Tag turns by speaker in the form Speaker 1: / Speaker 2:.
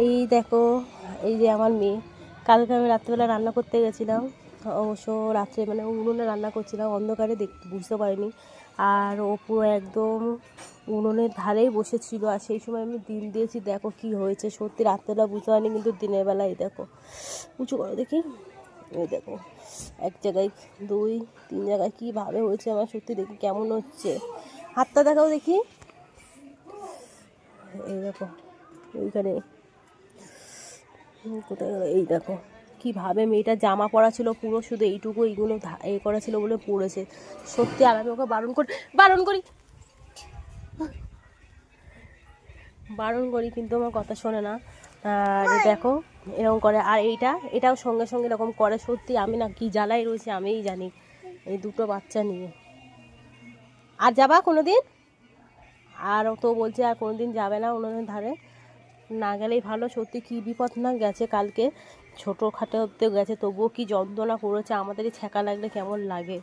Speaker 1: এই দেখো, এই যে আমার মেয়ে, কালকে আমি রাত্রেবেলা রান্না করতে গেছিলাম, অবশ্য রাত্রে মানে উনুনে রান্না করছিলাম, অন্ধকারে বুঝতে পারিনি। আর ও পুরো একদম উনুনের ধারেই বসেছিল, আর সেই সময় আমি ডিম দিয়েছি। দেখো কি হয়েছে, সত্যি রাত্রেবেলা বুঝতে পারিনি, কিন্তু দিনের বেলা এই দেখো, উঁচু করে দেখি, এই দেখো এক জায়গায় 2-3 জায়গায় কীভাবে হয়েছে আমার সত্যি দেখি কেমন হচ্ছে। হাতটা দেখাও দেখি, এই দেখো ওইখানে কোথায় গেল, এই দেখো কীভাবে মেয়েটার জামা পরা ছিল পুরো, শুধু এইটুকু এইগুলো করা ছিল বলে পড়েছে সত্যি। আর আমি ওকে বারণ করি কিন্তু আমার কথা শোনে না। আর দেখো এরকম করে, আর এটাও সঙ্গে সঙ্গে এরকম করে সত্যি। আমি না কি জ্বালাই রয়েছে আমিই জানি, এই দুটো বাচ্চা নিয়ে। আর যাবা কোনো দিন? আর তো বলছে আর কোনো দিন যাবে না উনুনের ধারে, না গেলেই ভালো। সত্যি কী বিপদ না গেছে কালকে, ছোটো খাটো হতে গেছে তবুও কি যন্ত্রণা করেছে, আমাদেরই ছ্যাঁকা লাগলে কেমন লাগে।